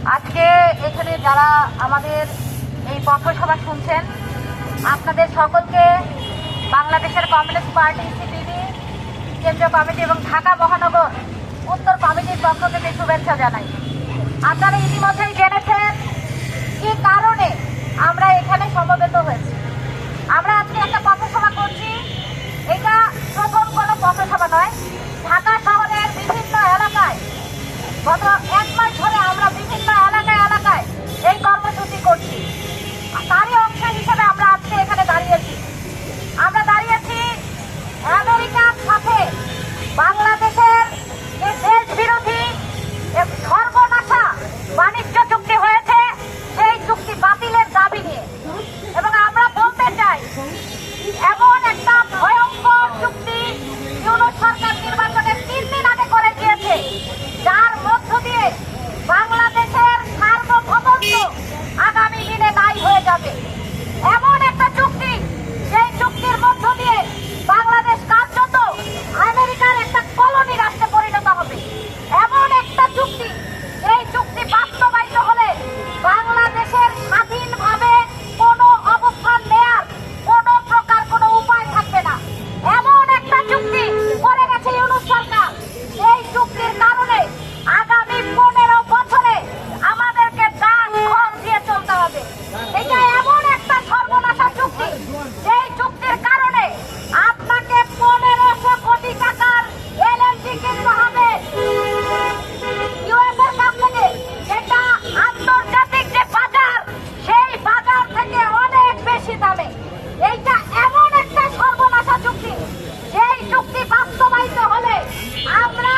আজকে এখানে যারা আমাদের এই পথসভা শুনছেন, আপনাদের সকলকে বাংলাদেশের কমিউনিস্ট পার্টি সিপিবি কেন্দ্রীয় কমিটি এবং ঢাকা মহানগর উত্তর কমিটির পক্ষ থেকে শুভেচ্ছা জানাই। আপনারা ইতিমধ্যেই জেনেছেন কি কারণে আমরা এখানে সমবেত হয়েছি। আমরা আজকে একটা পথসভা করছি। এটা প্রথম কোনো পথসভা নয়। ঢাকা শহরের বিভিন্ন এলাকায় গত 1 মাস ধরে আমরা বিভিন্ন এলাকায় এই কর্মসূচি করছি। তারই অংশ হিসেবে আমরা আজকে এখানে দাঁড়িয়েছি। আমরা দাঁড়িয়েছি আমেরিকার সাথে বাংলাদেশের যে দেশ বিরোধী সর্বনাশা বাণিজ্য চুক্তি হয়েছে সেই চুক্তি বাতিলের দাবি নিয়ে। এবং আমরা বলতে চাই, এমন একটা ভয়ঙ্কর চুক্তি ইউনূস সরকার নির্বাচনের 3 দিন আগে করে দিয়েছে, যার মধ্য দিয়ে বাংলাদেশের সার্বভৌমত্ব আগামী দিনে নাই হয়ে যাবে। এমন একটা চুক্তি, সেই চুক্তির মধ্য দিয়ে বাংলাদেশ কার্যত আমেরিকার একটা কলোনি রাষ্ট্রে পরিণত হবে। এমন একটা চুক্তি, এই চুক্তি বাস্তবায়িত হলে বাংলাদেশের স্বাধীনভাবে কোনো অবস্থান নেয়ার কোনো প্রকার কোনো উপায় থাকবে না। এমন একটা চুক্তি করে গেছে ইউনূস সরকার। এই চুক্তির কারণে আগামী 15 বছরে আমাদেরকে দাস ঘর দিয়ে চলতে হবে। এটা এমন একটা সর্বনাশা চুক্তি, যেই চুক্তির কারণে আপনাকে 1500 কোটি টাকার এলএনজি কিনতে হবে ইউএস এর কাছ থেকে, যেটা আন্তর্জাতিক যে বাজার, সেই বাজার থেকে অনেক বেশি দামে। এইটা এমন একটা সর্বনাশা চুক্তি, যেই চুক্তি বাস্তবায়িত হলে আমরা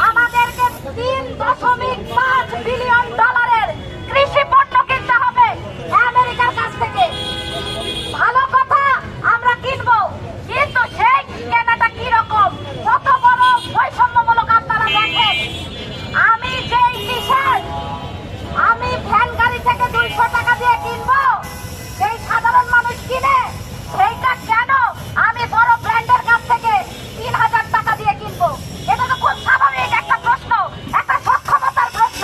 আমাদেরকে $3.5 বিলিয়ন কৃষি পণ্য কিনতে হবে আমেরিকার কাছ থেকে। ভালো কথা, আমরা কিনবো, কিন্তু সেই কেনাটা কিরকম, কত বড় বৈষম্যমূলক আপনারা দেখেন। আমি যেই টি-শার্ট আমি ভ্যান গাড়ি থেকে 200 টাকা দিয়ে কিনবো, সেই সাধারণ মানুষ কিনে সেইটা কেন আমি বড় ব্র্যান্ডের কাছ থেকে 3000 টাকা দিয়ে কিনবো? এটা তো খুব স্বাভাবিক একটা প্রশ্ন, একটা সক্ষমতার প্রশ্ন।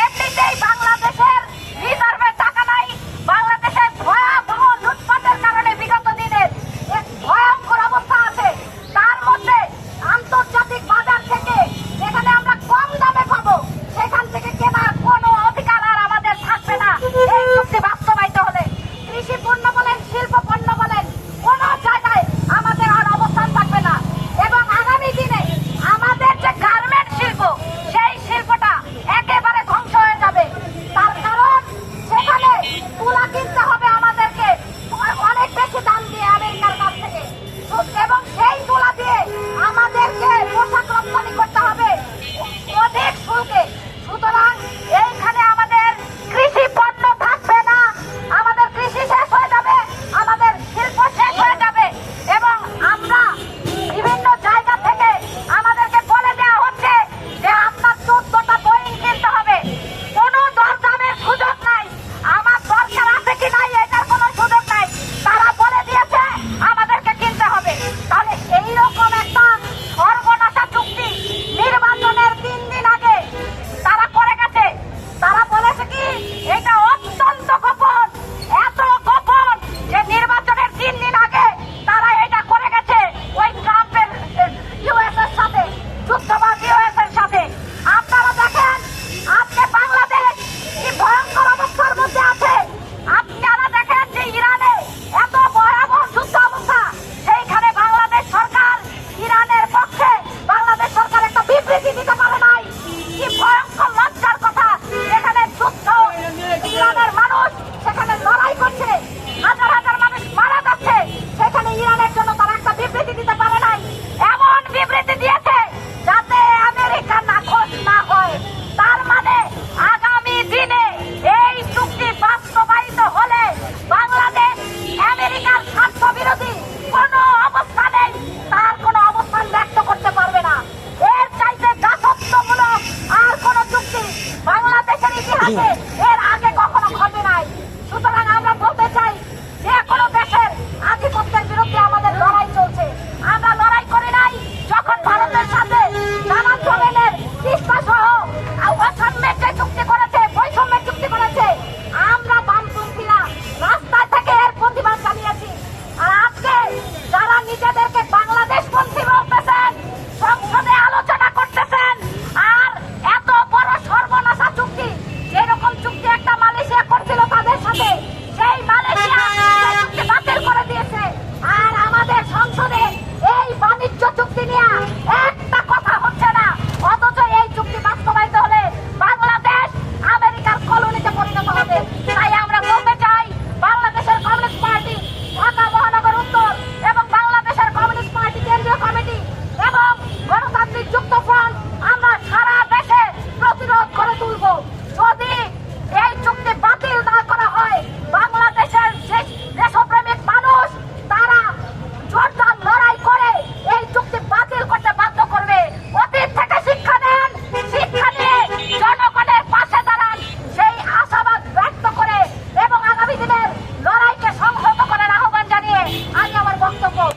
এমনিতেই বাংলাদেশের রিজার্ভে টাকা নাই। বাংলাদেশের ভয়াবহ লুটপাটের কারণে বিগত দিনের এক ভয়ঙ্কর অবস্থা আছে। তার মধ্যে আন্তর্জাতিক বাজার থেকে যেখানে আমরা কম দামে পাবো, সেখান থেকে কেনার কোনো অধিকার আর আমাদের থাকবে না এই চুক্তি বাস্তবায়িত হলে। কৃষি পণ্য বলেন, শিল্প পণ্য বলেন, কোন জায়গায় আমাদের আর অবস্থান থাকবে না। এবং আগামী দিনে আমাদের যে গার্মেন্ট শিল্প, সেই শিল্পটা একেবারে ধ্বংস হয়ে যাবে। তার কারণ সেখানে তুলা কিনতে হবে আমাদেরকে অনেক বেশি দাম দিয়ে আমেরিকার কাছ থেকে, এবং সেই তুলা দিয়ে আমাদেরকে পোশাক রপ্তানি করতে হবে অধিক শুল্কে। সুতরাং এইখানে আমাদের কৃষি পণ্য থাকবে না, আমাদের কৃষি শেষ হয়ে যাবে, আমাদের শিল্প শেষ হয়ে যাবে। এবং আমরা বিভিন্ন জায়গা থেকে আমাদেরকে বলে দেওয়া হচ্ছে যে আপনার 14টা বোয়িং কিনতে হবে। কোনো দরদামের সুযোগ নাই, আমার দরকার আছে কি নাই এটার কোনো সুযোগ নাই। তারা বলে দিয়েছে আমাদেরকে কিনতে হবে। তাহলে এইরকম একটা সর্বনাশা চুক্তি নির্বাচনের 3 দিন আগে তারা করে গেছে। তারা বলেছে কি, এটা অত্যন্ত গোপন, এত গোপন যে নির্বাচনের 3 দিন আগে তারা এটা করে গেছে ওই ট্রাম্পের ইউএস এর সাথে, যুদ্ধবাজ ইউএস এর সাথে। আপনারা দেখেন আজকে বাংলাদেশ কি ভয়ঙ্কর অবস্থার মধ্যে আছে। আপনারা দেখেন যে ইরানে এত ভয়াবহ যুদ্ধ অবস্থা, সেইখানে বাংলাদেশ সরকার ইরানের পক্ষে বাংলাদেশ সরকার একটা বিবৃতি দিতে পারে নাই। কি ভয়ঙ্কর লজ্জার কথা। এখানে যুদ্ধ, ইরানের মানুষ সেখানে লড়াই করছে, হাজার হাজার মানুষ মারা যাচ্ছে, সেখানে ইরানের জন্য তারা একটা বিবৃতি দিতে পারে নাই। এমন বিবৃতি দিয়েছে যাতে আমেরিকা নাখোশ না হয়। তার মানে আগামী দিনে এই চুক্তি বাস্তবায়িত হলে বাংলাদেশ আমেরিকার স্বার্থ বিরোধী কোনো অবস্থানেই তার কোনো অবস্থান ব্যক্ত করতে পারবে না। এর চাইতে দাসত্বমূলক আর কোনো চুক্তি বাংলাদেশের ইতিহাসে এর আগে কখনো ঘটে নাই। সুতরাং আমরা বলতে চাই, যে কোনো দেশের আধিপত্যের বিরুদ্ধে আমাদের লড়াই চলছে। আমরা লড়াই করি নাই যখন ভারতের সাথে নানান ধরনের তিস্তা সহ অসাম্যের যে চুক্তি করেছে, বৈষম্য কার্যক্রম